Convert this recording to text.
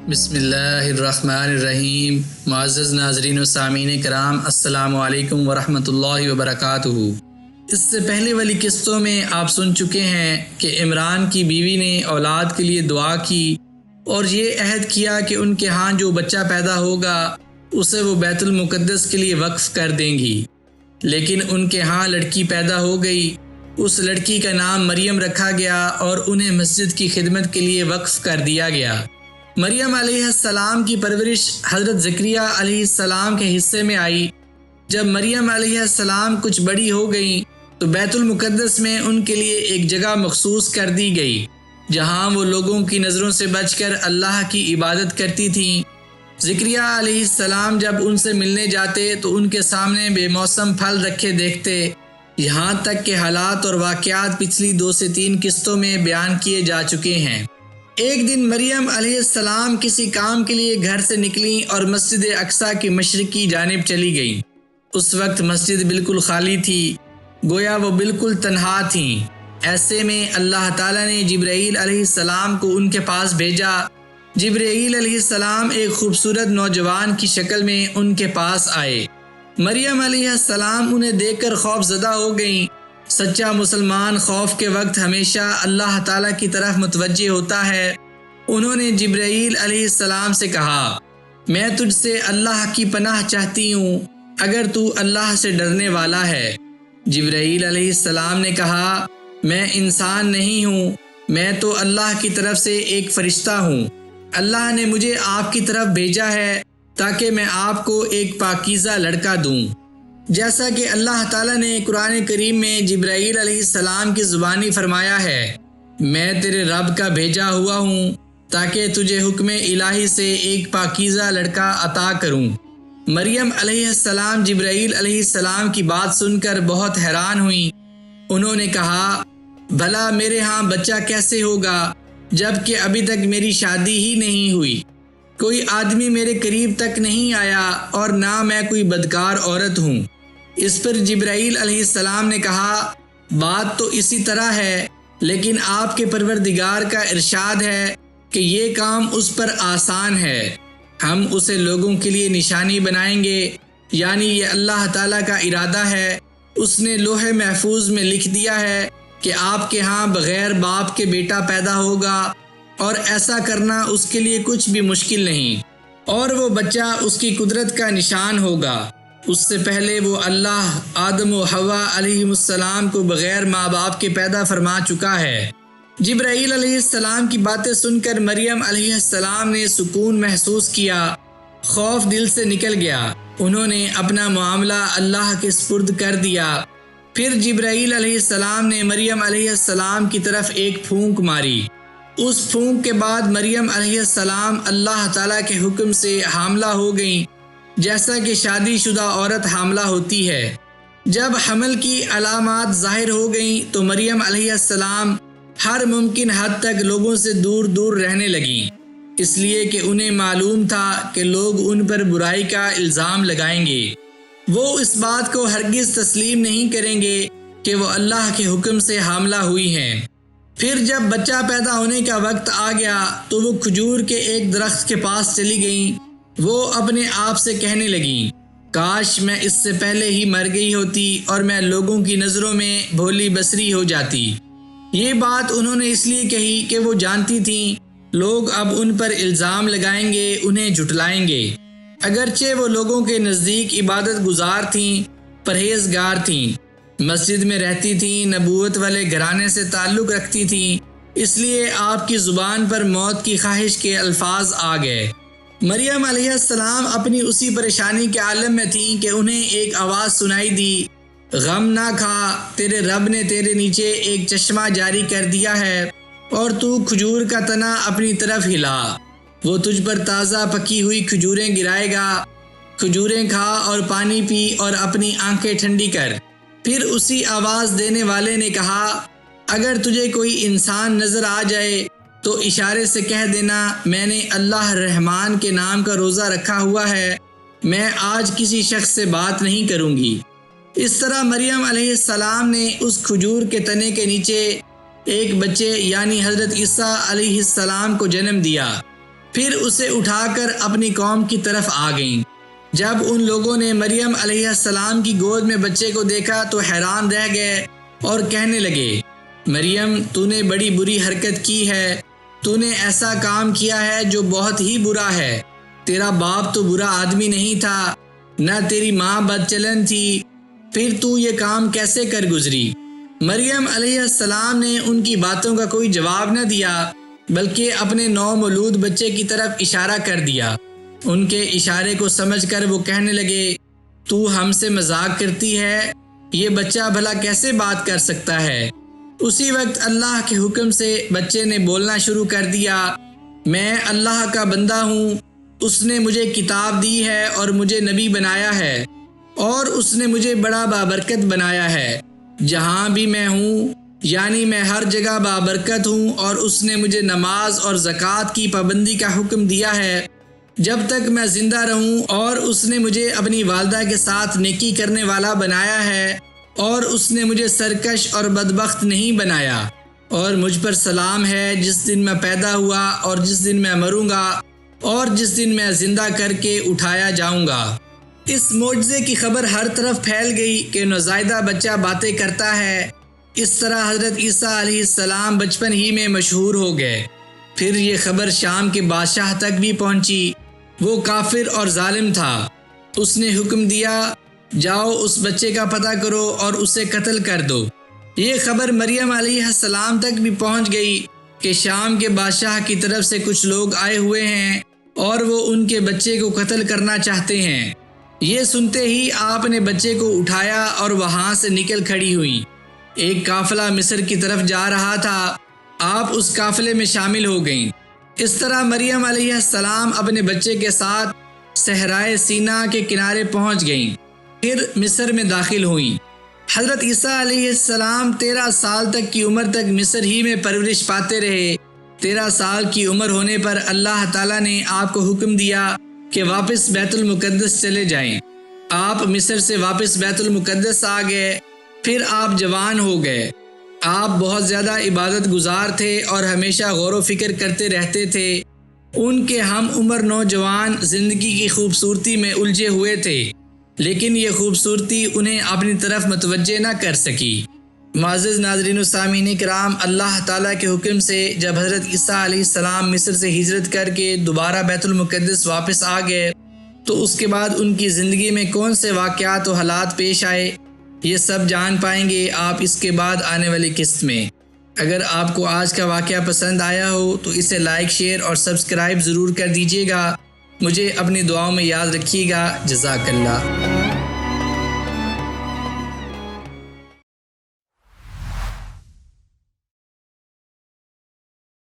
بسم اللہ الرحمن الرحیم۔ معزز ناظرین و سامعین کرام، السلام علیکم ورحمۃ اللہ وبرکاتہ۔ اس سے پہلے والی قسطوں میں آپ سن چکے ہیں کہ عمران کی بیوی نے اولاد کے لیے دعا کی اور یہ عہد کیا کہ ان کے ہاں جو بچہ پیدا ہوگا اسے وہ بیت المقدس کے لیے وقف کر دیں گی، لیکن ان کے ہاں لڑکی پیدا ہو گئی۔ اس لڑکی کا نام مریم رکھا گیا اور انہیں مسجد کی خدمت کے لیے وقف کر دیا گیا۔ مریم علیہ السلام کی پرورش حضرت زکریا علیہ السلام کے حصے میں آئی۔ جب مریم علیہ السلام کچھ بڑی ہو گئیں تو بیت المقدس میں ان کے لیے ایک جگہ مخصوص کر دی گئی جہاں وہ لوگوں کی نظروں سے بچ کر اللہ کی عبادت کرتی تھیں۔ زکریا علیہ السلام جب ان سے ملنے جاتے تو ان کے سامنے بے موسم پھل رکھے دیکھتے، یہاں تک کہ حالات اور واقعات پچھلی 2 سے 3 قسطوں میں بیان کیے جا چکے ہیں۔ ایک دن مریم علیہ السلام کسی کام کے لیے گھر سے نکلیں اور مسجد اقصیٰ کی مشرقی جانب چلی گئیں۔ اس وقت مسجد بالکل خالی تھی، گویا وہ بالکل تنہا تھیں۔ ایسے میں اللہ تعالیٰ نے جبرائیل علیہ السلام کو ان کے پاس بھیجا۔ جبرائیل علیہ السلام ایک خوبصورت نوجوان کی شکل میں ان کے پاس آئے۔ مریم علیہ السلام انہیں دیکھ کر خوف زدہ ہو گئیں۔ سچا مسلمان خوف کے وقت ہمیشہ اللہ تعالیٰ کی طرف متوجہ ہوتا ہے۔ انہوں نے جبرائیل علیہ السلام سے کہا، میں تجھ سے اللہ کی پناہ چاہتی ہوں اگر تو اللہ سے ڈرنے والا ہے۔ جبرائیل علیہ السلام نے کہا، میں انسان نہیں ہوں، میں تو اللہ کی طرف سے ایک فرشتہ ہوں۔ اللہ نے مجھے آپ کی طرف بھیجا ہے تاکہ میں آپ کو ایک پاکیزہ لڑکا دوں۔ جیسا کہ اللہ تعالیٰ نے قرآن کریم میں جبرائیل علیہ السلام کی زبانی فرمایا ہے، میں تیرے رب کا بھیجا ہوا ہوں تاکہ تجھے حکم الہی سے ایک پاکیزہ لڑکا عطا کروں۔ مریم علیہ السلام جبرائیل علیہ السلام کی بات سن کر بہت حیران ہوئیں۔ انہوں نے کہا، بھلا میرے ہاں بچہ کیسے ہوگا جب کہ ابھی تک میری شادی ہی نہیں ہوئی، کوئی آدمی میرے قریب تک نہیں آیا اور نہ میں کوئی بدکار عورت ہوں۔ اس پر جبرائیل علیہ السلام نے کہا، بات تو اسی طرح ہے، لیکن آپ کے پروردگار کا ارشاد ہے کہ یہ کام اس پر آسان ہے، ہم اسے لوگوں کے لیے نشانی بنائیں گے، یعنی یہ اللہ تعالیٰ کا ارادہ ہے۔ اس نے لوح محفوظ میں لکھ دیا ہے کہ آپ کے ہاں بغیر باپ کے بیٹا پیدا ہوگا، اور ایسا کرنا اس کے لیے کچھ بھی مشکل نہیں، اور وہ بچہ اس کی قدرت کا نشان ہوگا۔ اس سے پہلے وہ اللہ آدم و حوا علیہ السلام کو بغیر ماں باپ کے پیدا فرما چکا ہے۔ جبرائیل علیہ السلام کی باتیں سن کر مریم علیہ السلام نے سکون محسوس کیا، خوف دل سے نکل گیا۔ انہوں نے اپنا معاملہ اللہ کے سپرد کر دیا۔ پھر جبرائیل علیہ السلام نے مریم علیہ السلام کی طرف ایک پھونک ماری۔ اس پھونک کے بعد مریم علیہ السلام اللہ تعالیٰ کے حکم سے حاملہ ہو گئیں، جیسا کہ شادی شدہ عورت حاملہ ہوتی ہے۔ جب حمل کی علامات ظاہر ہو گئیں تو مریم علیہ السلام ہر ممکن حد تک لوگوں سے دور دور رہنے لگیں، اس لیے کہ انہیں معلوم تھا کہ لوگ ان پر برائی کا الزام لگائیں گے۔ وہ اس بات کو ہرگز تسلیم نہیں کریں گے کہ وہ اللہ کے حکم سے حاملہ ہوئی ہیں۔ پھر جب بچہ پیدا ہونے کا وقت آ گیا تو وہ کھجور کے ایک درخت کے پاس چلی گئیں۔ وہ اپنے آپ سے کہنے لگیں، کاش میں اس سے پہلے ہی مر گئی ہوتی اور میں لوگوں کی نظروں میں بھولی بصری ہو جاتی۔ یہ بات انہوں نے اس لیے کہی کہ وہ جانتی تھیں لوگ اب ان پر الزام لگائیں گے، انہیں جھٹلائیں گے۔ اگرچہ وہ لوگوں کے نزدیک عبادت گزار تھیں، پرہیزگار تھیں، مسجد میں رہتی تھیں، نبوت والے گھرانے سے تعلق رکھتی تھیں، اس لیے آپ کی زبان پر موت کی خواہش کے الفاظ آ گئے۔ مریم علیہ السلام اپنی اسی پریشانی کے عالم میں تھیں کہ انہیں ایک آواز سنائی دی، غم نہ کھا، تیرے رب نے تیرے نیچے ایک چشمہ جاری کر دیا ہے اور تو کھجور کا تنا اپنی طرف ہلا، وہ تجھ پر تازہ پکی ہوئی کھجوریں گرائے گا، کھجوریں کھا اور پانی پی اور اپنی آنکھیں ٹھنڈی کر۔ پھر اسی آواز دینے والے نے کہا، اگر تجھے کوئی انسان نظر آ جائے تو اشارے سے کہہ دینا، میں نے اللہ رحمان کے نام کا روزہ رکھا ہوا ہے، میں آج کسی شخص سے بات نہیں کروں گی۔ اس طرح مریم علیہ السلام نے اس کھجور کے تنے کے نیچے ایک بچے یعنی حضرت عیسیٰ علیہ السلام کو جنم دیا۔ پھر اسے اٹھا کر اپنی قوم کی طرف آ گئیں۔ جب ان لوگوں نے مریم علیہ السلام کی گود میں بچے کو دیکھا تو حیران رہ گئے اور کہنے لگے، مریم تو نے بڑی بری حرکت کی ہے، تو نے ایسا کام کیا ہے جو بہت ہی برا ہے۔ تیرا باپ تو برا آدمی نہیں تھا، نہ تیری ماں بدچلن تھی، پھر تو یہ کام کیسے کر گزری؟ مریم علیہ السلام نے ان کی باتوں کا کوئی جواب نہ دیا، بلکہ اپنے نومولود بچے کی طرف اشارہ کر دیا۔ ان کے اشارے کو سمجھ کر وہ کہنے لگے، تو ہم سے مذاق کرتی ہے؟ یہ بچہ بھلا کیسے بات کر سکتا ہے؟ اسی وقت اللہ کے حکم سے بچے نے بولنا شروع کر دیا، میں اللہ کا بندہ ہوں، اس نے مجھے کتاب دی ہے اور مجھے نبی بنایا ہے، اور اس نے مجھے بڑا بابرکت بنایا ہے۔ جہاں بھی میں ہوں یعنی میں ہر جگہ بابرکت ہوں، اور اس نے مجھے نماز اور زکوٰۃ کی پابندی کا حکم دیا ہے جب تک میں زندہ رہوں، اور اس نے مجھے اپنی والدہ کے ساتھ نیکی کرنے والا بنایا ہے، اور اس نے مجھے سرکش اور بدبخت نہیں بنایا، اور مجھ پر سلام ہے جس دن میں پیدا ہوا اور جس دن میں مروں گا اور جس دن میں زندہ کر کے اٹھایا جاؤں گا۔ اس معجزے کی خبر ہر طرف پھیل گئی کہ نوزائیدہ بچہ باتیں کرتا ہے۔ اس طرح حضرت عیسیٰ علیہ السلام بچپن ہی میں مشہور ہو گئے۔ پھر یہ خبر شام کے بادشاہ تک بھی پہنچی۔ وہ کافر اور ظالم تھا۔ اس نے حکم دیا، جاؤ اس بچے کا پتہ کرو اور اسے قتل کر دو۔ یہ خبر مریم علیہ السلام تک بھی پہنچ گئی کہ شام کے بادشاہ کی طرف سے کچھ لوگ آئے ہوئے ہیں اور وہ ان کے بچے کو قتل کرنا چاہتے ہیں۔ یہ سنتے ہی آپ نے بچے کو اٹھایا اور وہاں سے نکل کھڑی ہوئیں۔ ایک قافلہ مصر کی طرف جا رہا تھا، آپ اس قافلے میں شامل ہو گئیں۔ اس طرح مریم علیہ السلام اپنے بچے کے ساتھ صحرائے سینا کے کنارے پہنچ گئیں، پھر مصر میں داخل ہوئیں۔ حضرت عیسیٰ علیہ السلام 13 سال تک کی عمر تک مصر ہی میں پرورش پاتے رہے۔ 13 سال کی عمر ہونے پر اللہ تعالیٰ نے آپ کو حکم دیا کہ واپس بیت المقدس چلے جائیں۔ آپ مصر سے واپس بیت المقدس آ گئے۔ پھر آپ جوان ہو گئے۔ آپ بہت زیادہ عبادت گزار تھے اور ہمیشہ غور و فکر کرتے رہتے تھے۔ ان کے ہم عمر نوجوان زندگی کی خوبصورتی میں الجھے ہوئے تھے، لیکن یہ خوبصورتی انہیں اپنی طرف متوجہ نہ کر سکی۔ معزز ناظرین و سامعین کرام، اللہ تعالیٰ کے حکم سے جب حضرت عیسیٰ علیہ السلام مصر سے ہجرت کر کے دوبارہ بیت المقدس واپس آ گئے تو اس کے بعد ان کی زندگی میں کون سے واقعات و حالات پیش آئے، یہ سب جان پائیں گے آپ اس کے بعد آنے والی قسط میں۔ اگر آپ کو آج کا واقعہ پسند آیا ہو تو اسے لائک، شیئر اور سبسکرائب ضرور کر دیجیے گا۔ مجھے اپنی دعاؤں میں یاد رکھیے گا۔ جزاک اللہ۔